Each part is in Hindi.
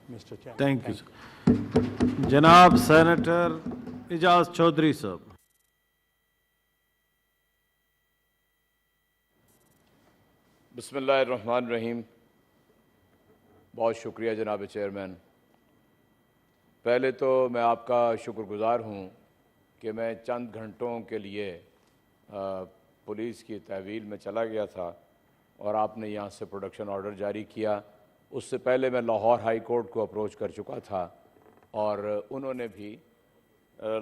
Mr. Chairman. थैंक यू जनाब सेनेटर इजाज चौधरी साहब। बिस्मिल्लाहिर्रहमानिर्रहीम। बहुत शुक्रिया जनाब चेयरमैन। पहले तो मैं आपका शुक्रगुज़ार हूँ कि मैं चंद घंटों के लिए पुलिस की तहवील में चला गया था और आपने यहाँ से प्रोडक्शन ऑर्डर जारी किया। उससे पहले मैं लाहौर हाई कोर्ट को अप्रोच कर चुका था और उन्होंने भी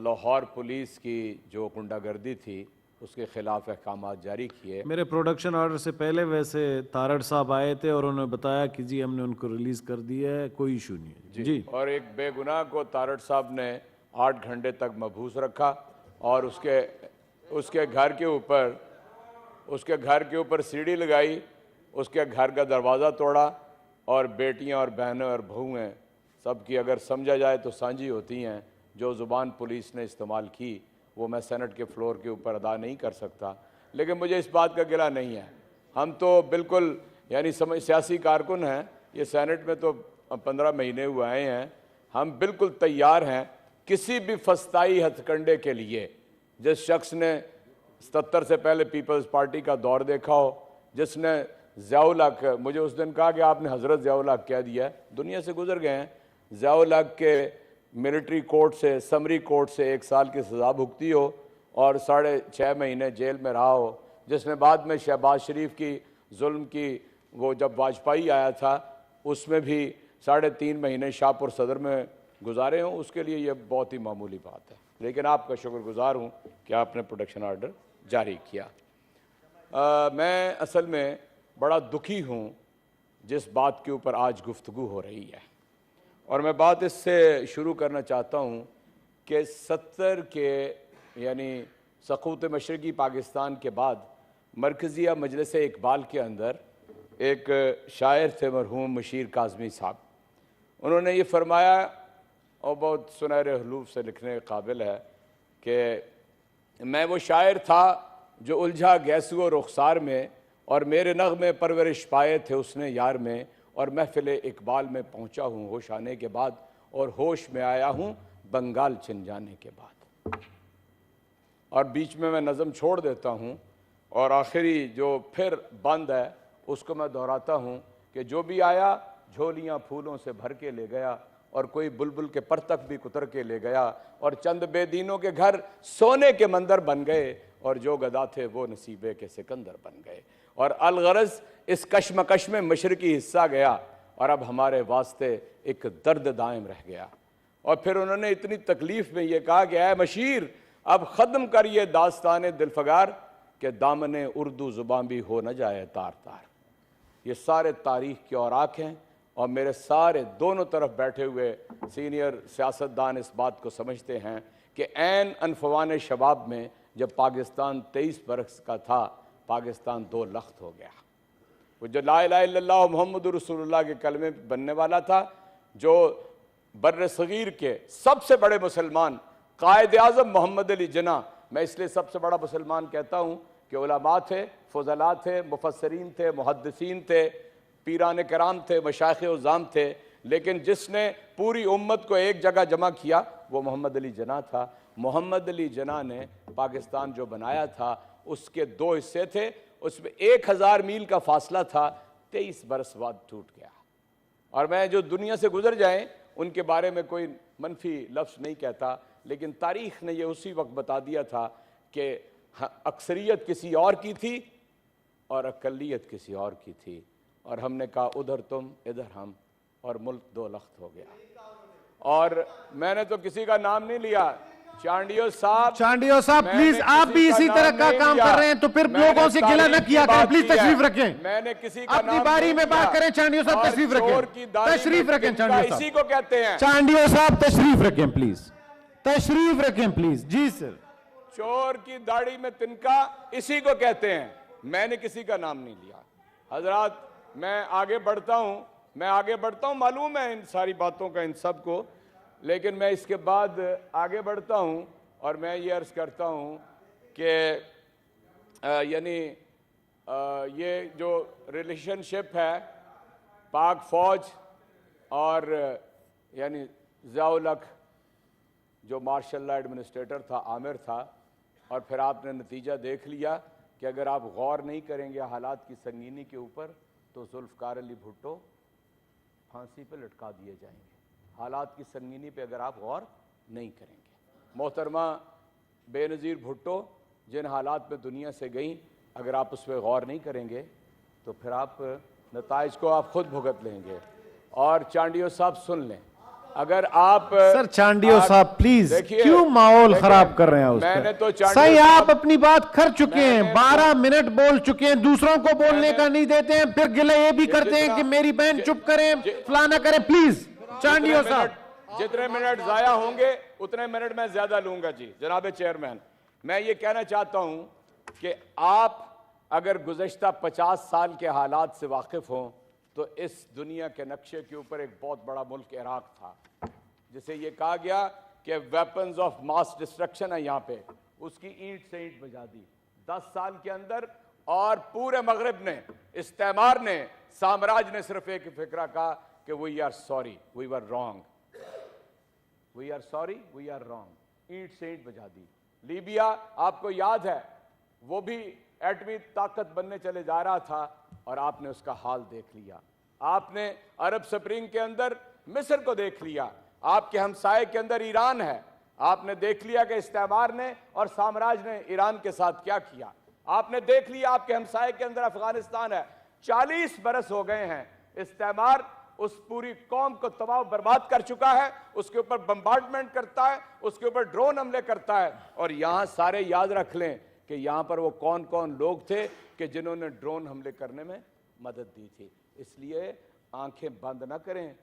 लाहौर पुलिस की जो गुंडागर्दी थी उसके ख़िलाफ़ अहकामात जारी किए। मेरे प्रोडक्शन ऑर्डर से पहले वैसे तारड़ साहब आए थे और उन्होंने बताया कि जी हमने उनको रिलीज़ कर दिया है, कोई इशू नहीं है जी। और एक बेगुनाह को तारड़ साहब ने 8 घंटे तक महबूस रखा और उसके घर के ऊपर सीढ़ी लगाई, उसके घर का दरवाज़ा तोड़ा और बेटियां और बहनें और बहुएं सबकी अगर समझा जाए तो साझी होती हैं। जो ज़ुबान पुलिस ने इस्तेमाल की वो मैं सेनेट के फ्लोर के ऊपर अदा नहीं कर सकता, लेकिन मुझे इस बात का गिला नहीं है। हम तो बिल्कुल यानी सियासी कारकुन हैं, ये सेनेट में तो 15 महीने हुए आए हैं। हम बिल्कुल तैयार हैं किसी भी फस्ताई हथकंडे के लिए। जिस शख्स ने 77 से पहले पीपल्स पार्टी का दौर देखा हो, जिसने ज़ियाउल हक, मुझे उस दिन कहा कि आपने हज़रत ज़ियाउल हक कह दिया, दुनिया से गुजर गए हैं। ज़ियाउल हक के मिलिट्री कोर्ट से, समरी कोर्ट से 1 साल की सज़ा भुगती हो और 6.5 महीने जेल में रहा हो, जिसने बाद में शहबाज शरीफ की जुल्म की, वो जब वाजपेयी आया था उसमें भी 3.5 महीने शाहपुर सदर में गुजारे हों, उसके लिए ये बहुत ही मामूली बात है। लेकिन आपका शुक्रगुजार हूँ कि आपने प्रोटेक्शन ऑर्डर जारी किया। मैं असल में बड़ा दुखी हूँ जिस बात के ऊपर आज गुफ्तगू हो रही है, और मैं बात इससे शुरू करना चाहता हूँ कि 70 के यानी सकूत मशरक़ी पाकिस्तान के बाद मरकज़िया मजलिस इकबाल के अंदर एक शायर थे मरहूम मशीर काज़मी साहब। उन्होंने ये फरमाया और बहुत सुनहरे हलूफ से लिखने के काबिल है कि मैं वो शायर था जो उलझा गैसुओ रुखसार में और मेरे नग़मे परवरिश पाए थे उसने यार में, और महफ़िल इकबाल में पहुँचा हूँ होश आने के बाद और होश में आया हूँ बंगाल छिन जाने के बाद। और बीच में मैं नज़म छोड़ देता हूँ और आखिरी जो फिर बंद है उसको मैं दोहराता हूँ कि जो भी आया झोलियाँ फूलों से भर के ले गया और कोई बुलबुल के पर तक भी कुतर के ले गया, और चंद बेदीनों के घर सोने के मंदिर बन गए और जो गदा थे वो नसीबे के सिकंदर बन गए। और अलगरज इस कश्मकश में मशरकी हिस्सा गया और अब हमारे वास्ते एक दर्द दायम रह गया। और फिर उन्होंने इतनी तकलीफ में ये कहा कि ऐ मशीर अब ख़त्म कर ये दास्तान दिलफगार के दामने उर्दू ज़ुबान भी हो न जाए तार तार। ये सारे तारीख़ के औराक हैं और मेरे सारे दोनों तरफ बैठे हुए सीनियर सियासतदान इस बात को समझते हैं कि ऐन अनफवान शबाब में जब पाकिस्तान 23 बरस का था, पाकिस्तान 2 लख्त हो गया। वो जो ला इलाहा इल्लल्लाह मुहम्मद रसूलुल्लाह के कलमे बनने वाला था, जो बर्र सगीर के सबसे बड़े मुसलमान कायद आज़म मोहम्मद अली जिन्ना, मैं इसलिए सबसे बड़ा मुसलमान कहता हूँ कि उलमा थे, फुज़ला थे, मुफस्सरीन थे, मुहद्दिसीन थे, पीरान कराम थे, मशाइख़ उज़्ज़ाम थे, लेकिन जिसने पूरी उम्मत को एक जगह जमा किया वो मोहम्मद अली जिन्ना था। मोहम्मद अली जिन्ना ने पाकिस्तान जो बनाया था उसके 2 हिस्से थे, उसमें 1000 मील का फासला था, 23 बरस बाद टूट गया। और मैं जो दुनिया से गुजर जाएं उनके बारे में कोई मनफी लफ्ज़ नहीं कहता, लेकिन तारीख़ ने ये उसी वक्त बता दिया था कि अक्सरियत किसी और की थी और अक़लियत किसी और की थी, और हमने कहा उधर तुम इधर हम, और मुल्क 2 लख्त हो गया। और मैंने तो किसी का नाम नहीं लिया। चांडियो साहब प्लीज, आप भी इसी तरह का काम कर रहे हैं तो फिर लोगों से गिला न किया करें। प्लीज तशरीफ रखें, मैंने किसी का अपनी बारी में बात करें। चांडियो साहब तशरीफ रखें, तशरीफ रखें। चांडियो साहब, इसी को कहते हैं। चांडियो साहब तशरीफ रखें प्लीज, तशरीफ रखें प्लीज। Ji sir. चोर की दाढ़ी में तिनका, इसी को कहते हैं। मैंने किसी का नाम नहीं लिया। हजरात, मैं आगे बढ़ता हूं, मालूम है इन सारी बातों का इन सब को, लेकिन मैं इसके बाद आगे बढ़ता हूं और मैं ये अर्ज़ करता हूं कि यानी ये जो रिलेशनशिप है पाक फ़ौज और यानी ज़ियाउल हक जो मार्शल लॉ एडमिनिस्ट्रेटर था, आमिर था, और फिर आपने नतीजा देख लिया कि अगर आप गौर नहीं करेंगे हालात की संगीनी के ऊपर तो जुल्फ़िकार अली भुट्टो फांसी पे लटका दिए जाएंगे। हालात की संगीनी पे अगर आप गौर नहीं करेंगे। मोहतरमा बेनज़ीर भुट्टो जिन हालात में दुनिया से गई, अगर आप उस पर गौर नहीं करेंगे तो फिर आप नताइज को आप खुद भुगत लेंगे। और चांडियो साहब सुन लें, अगर आप सर चांडियो साहब प्लीज क्यों माहौल खराब कर रहे हैं? मैंने तो सही, आप अपनी बात कर चुके हैं, 12 मिनट बोल चुके हैं, दूसरों को बोलने का नहीं देते हैं, फिर गिले ये भी करते हैं कि मेरी बहन चुप करें, फलाना करें। प्लीज चांडियो साहब, जितने मिनट जाया होंगे उतने मिनट मैं ज्यादा लूंगा। जी जनाब चेयरमैन, मैं ये कहना चाहता हूं कि आप अगर गुज़श्ता 50 साल के हालात से वाकिफ हों तो इस दुनिया के नक्शे के ऊपर एक बहुत बड़ा मुल्क इराक था, जिसे ये कहा गया कि वेपन्स ऑफ मास डिस्ट्रक्शन है यहाँ पे, उसकी ईंट से ईंट बजा दी 10 साल के अंदर। और पूरे मगरिब ने, इस्तेमार ने, साम्राज्य ने सिर्फ एक फिक्रा कहा कि we are sorry, we were wrong, we are sorry, we are wrong, ईंट से ईंट बजा दी। लीबिया आपको याद है, वो भी एटमी ताकत बनने चले जा रहा था और आपने उसका हाल देख लिया। आपने अरब स्प्रिंग के अंदर मिस्र को देख लिया, आपके हमसाये के अंदर ईरान है, आपने देख लिया कि इस्तेमार ने और साम्राज्य ने ईरान के साथ क्या किया। आपने देख लिया आपके हमसाये के अंदर अफगानिस्तान है, 40 बरस हो गए हैं, इस्तेमार उस पूरी कौम को तबाह बर्बाद कर चुका है, उसके ऊपर बम्बार्डमेंट करता है, उसके ऊपर ड्रोन हमले करता है। और यहां सारे याद रख लें कि यहां पर वो कौन कौन लोग थे कि जिन्होंने ड्रोन हमले करने में मदद दी थी। इसलिए आंखें बंद ना करें,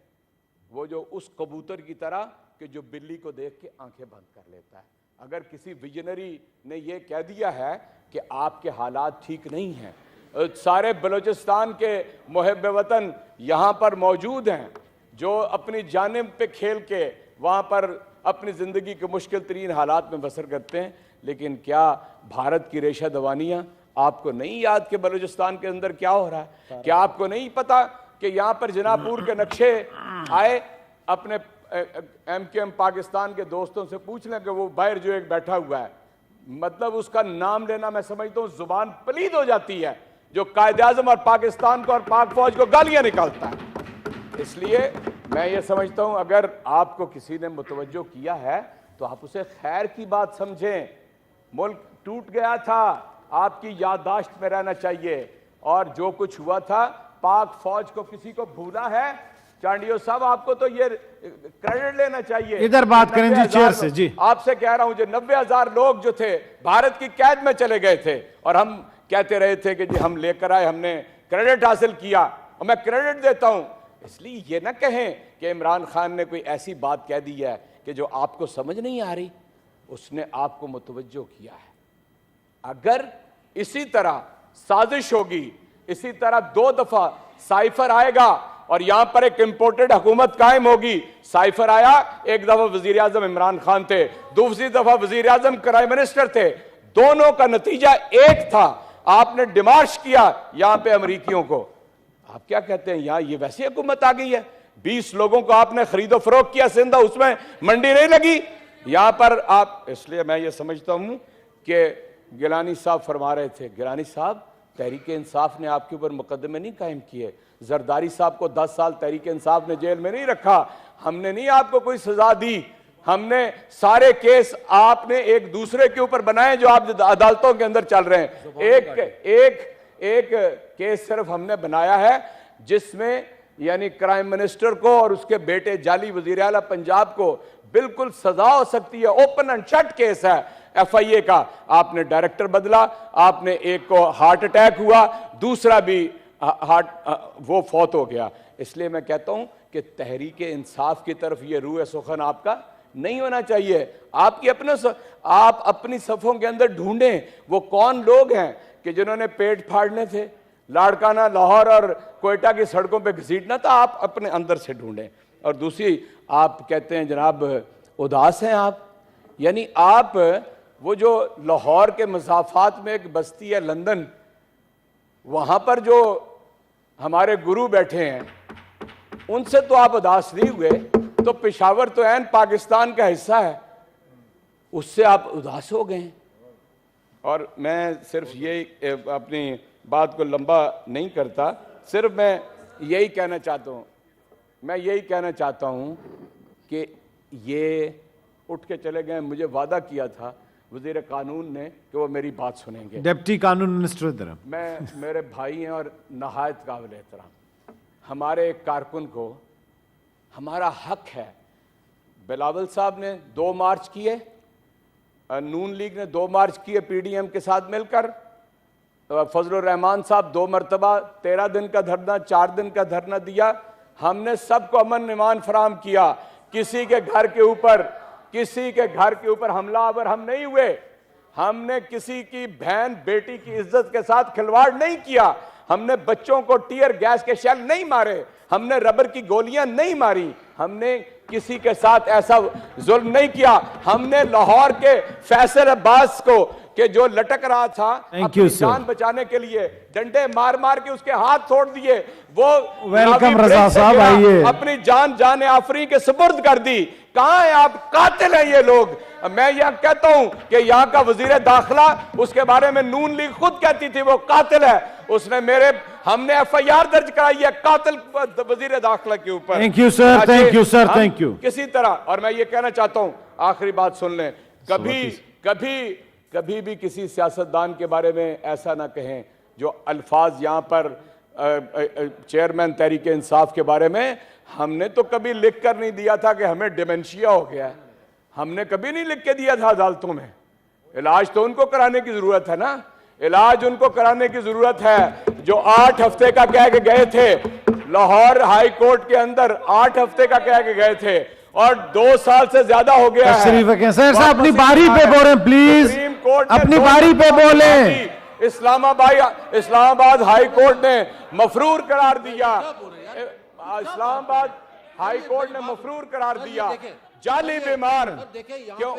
वो जो उस कबूतर की तरह कि जो बिल्ली को देख के आंखें बंद कर लेता है। अगर किसी विजनरी ने ये कह दिया है कि आपके हालात ठीक नहीं हैं, सारे बलूचिस्तान के मुहिब वतन यहाँ पर मौजूद हैं जो अपनी जानिब पे खेल के वहाँ पर अपनी ज़िंदगी के मुश्किल तरीन हालात में बसर करते हैं, लेकिन क्या भारत की रेशा दवानियाँ आपको नहीं याद कि बलूचिस्तान के अंदर क्या हो रहा है? क्या आपको नहीं पता कि यहाँ पर जनापुर के नक्शे आए? अपने MKM पाकिस्तान के दोस्तों से पूछ लें कि वो बाहर जो एक बैठा हुआ है, मतलब उसका नाम लेना मैं समझता हूँ जुबान पलीद हो जाती है, जो कायदे आज़म और पाकिस्तान को और पाक फौज को गालियां निकालता है। इसलिए मैं ये समझता हूं अगर आपको किसी ने मुतवज्जो किया है तो आप उसे खैर की बात समझें। मुल्क टूट गया था, आपकी याददाश्त में रहना चाहिए, और जो कुछ हुआ था पाक फौज को किसी को भूला है? चांडियो साहब आपको तो ये क्रेडिट लेना चाहिए। इधर बात करें जी चेयर से। जी आपसे कह रहा हूं, जो 90,000 लोग जो थे भारत की कैद में चले गए थे और हम कहते रहे थे कि जी हम लेकर आए, हमने क्रेडिट हासिल किया, और मैं क्रेडिट देता हूं। इसलिए ये ना कहें कि इमरान खान ने कोई ऐसी बात कह दी है कि जो आपको समझ नहीं आ रही, उसने आपको मुतवज्जो किया है। अगर इसी तरह साजिश होगी, इसी तरह 2 दफा साइफर आएगा और यहां पर एक इंपोर्टेड हुकूमत कायम होगी। साइफर आया, एक दफा वजीर आजम इमरान खान थे, दूसरी दफा वजीर आजम प्राइम मिनिस्टर थे, दोनों का नतीजा एक था, आपने डिमार्श किया यहां पे अमरीकियों को। आप क्या कहते हैं, यहां ये वैसी हुकूमत आ गई है? 20 लोगों को आपने खरीदो फरोख्त किया सिंधा, उसमें मंडी नहीं लगी यहां पर आप। इसलिए मैं ये समझता हूं कि गिलानी साहब फरमा रहे थे, गिलानी साहब तहरीक इंसाफ ने आपके ऊपर मुकदमे नहीं कायम किए, जरदारी साहब को 10 साल तहरीक इंसाफ ने जेल में नहीं रखा, हमने नहीं आपको कोई सजा दी, हमने सारे केस आपने एक दूसरे के ऊपर बनाए जो आप अदालतों के अंदर चल रहे हैं। एक केस सिर्फ हमने बनाया है जिसमें यानी प्राइम मिनिस्टर को और उसके बेटे जाली वजीर आला पंजाब को बिल्कुल सजा हो सकती है, ओपन एंड शट केस है FIA का। आपने डायरेक्टर बदला, आपने एक को हार्ट अटैक हुआ, दूसरा भी वो फौत हो गया। इसलिए मैं कहता हूं कि तहरीक इंसाफ की तरफ ये रूह सुखन आपका नहीं होना चाहिए। आप अपनी सफ़ों के अंदर ढूंढें वो कौन लोग हैं कि जिन्होंने पेट फाड़ने थे, लाड़काना, लाहौर और कोयटा की सड़कों पे घसीटना था, आप अपने अंदर से ढूंढें। और दूसरी, आप कहते हैं जनाब उदास हैं आप, यानी आप वो जो लाहौर के मसाफात में एक बस्ती है लंदन, वहाँ पर जो हमारे गुरु बैठे हैं उनसे तो आप उदास नहीं हुए, तो पेशावर तो ऐन पाकिस्तान का हिस्सा है, उससे आप उदास हो गए। और मैं सिर्फ यही अपनी बात को लंबा नहीं करता, सिर्फ मैं यही कहना चाहता हूं कि ये उठ के चले गए। मुझे वादा किया था वजीर कानून ने कि वो मेरी बात सुनेंगे। डिप्टी कानून मिनिस्टर इधर। मेरे भाई हैं और नहायत काबिल एहतराम। हमारे एक कारकुन को हमारा हक है। बिलावल साहब ने 2 मार्च किए, नून लीग ने 2 मार्च किए पीडीएम के साथ मिलकर, फजलुर रहमान साहब 2 मरतबा 13 दिन का धरना, 4 दिन का धरना दिया। हमने सबको अमन ईमान फराम किया। किसी के घर के ऊपर हमलावर हम नहीं हुए। हमने किसी की बहन बेटी की इज्जत के साथ खिलवाड़ नहीं किया। हमने बच्चों को टीयर गैस के शेल नहीं मारे। हमने रबर की गोलियां नहीं मारी। हमने किसी के साथ ऐसा जुल्म नहीं किया। हमने लाहौर के फैसल अब्बास को कि जो लटक रहा था अपनी जान बचाने के लिए डंडे मार मार के उसके हाथ तोड़ दिए, वो वेलकम रजा साहब, आइए। अपनी जान आफरी के सुपुर्द कर दी। कहां है आप? कातिल हैं ये लोग। मैं यहां कहता हूं कि यहां का वजीर दाखिला, उसके बारे में नून लीग खुद कहती थी वो कातिल है। हमने एफआईआर दर्ज कराई है कातिल वजीर दाखिला के ऊपर। Thank you sir, thank you sir, thank you. किसी तरह, और मैं ये कहना चाहता हूं, आखिरी बात सुन लें, कभी भी किसी सियासतदान के बारे में ऐसा ना कहें जो अल्फाज यहां पर चेयरमैन तहरीक इंसाफ के बारे में हमने तो कभी लिख कर नहीं दिया था कि हमें डिमेंशिया हो गया है। हमने कभी नहीं लिख के दिया था अदालतों में। इलाज तो उनको कराने की जरूरत है ना, इलाज उनको कराने की जरूरत है जो 8 हफ्ते का कह के गए थे लाहौर हाई कोर्ट के अंदर, 8 हफ्ते का कह के गए थे और 2 साल से ज्यादा हो गया है। सर साहब अपनी बारी पे बोले प्लीज, सुप्रीम कोर्ट अपनी बारी पे बोले। इस्लामाबाद हाई कोर्ट ने मफरूर करार दिया। इस्लामाबाद हाई कोर्ट ने मफरूर करार दिया। जाली बीमार, क्यों?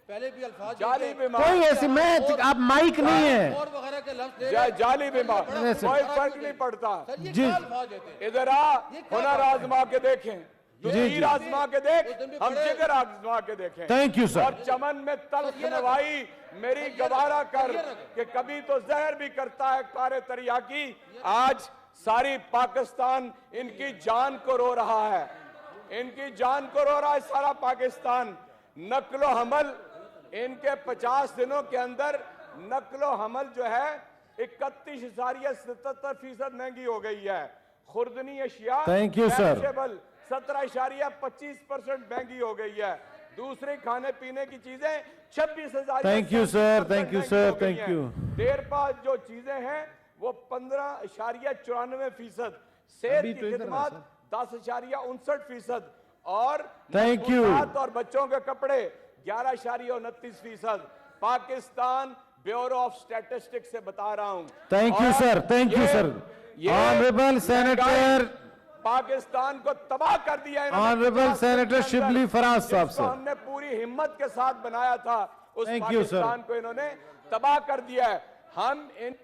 पहले भी अल्फाज जाली बीमार, कोई ऐसी मैं आप माइक नहीं है, और वगैरह के लफ्ज जाली बीमार, कोई फर्क नहीं पड़ता। जी इधर आ, हुनर आजमा के देखें, तीर आजमा के देख, हम जिगर आजमा के देखें। Thank you sir. और चमन में तल्ख नवाई मेरी गवारा कर कि कभी तो जहर भी करता है कारे तरियाकी। आज सारी पाकिस्तान इनकी जान को रो रहा है, इनकी जान को रो रहा है सारा पाकिस्तान। नक्लो हमल इनके 50 दिनों के अंदर नक्लो हमल जो है 31.77% महंगी हो गई है। खुर्दनी अशिया, थैंक यू सर, 17.25% महंगी हो गई है। दूसरे खाने पीने की चीजें 26,000। Thank you sir, thank you sir, thank you. देर बाद जो चीजें हैं वो 15.94%, सेहत की खिदमत 10.59% और थैंक यू और बच्चों के कपड़े 11.29%। पाकिस्तान ब्यूरो ऑफ स्टैटिस्टिक्स से बता रहा हूं। Thank you sir, thank you sir. Honourable senator Pakistan को तबाह कर दिया। ऑनरेबल सेनेटर शिबली फराज साहब से हमने पूरी हिम्मत के साथ बनाया था, उस थैंक यू सर, पाकिस्तान को इन्होंने तबाह कर दिया है। हम इन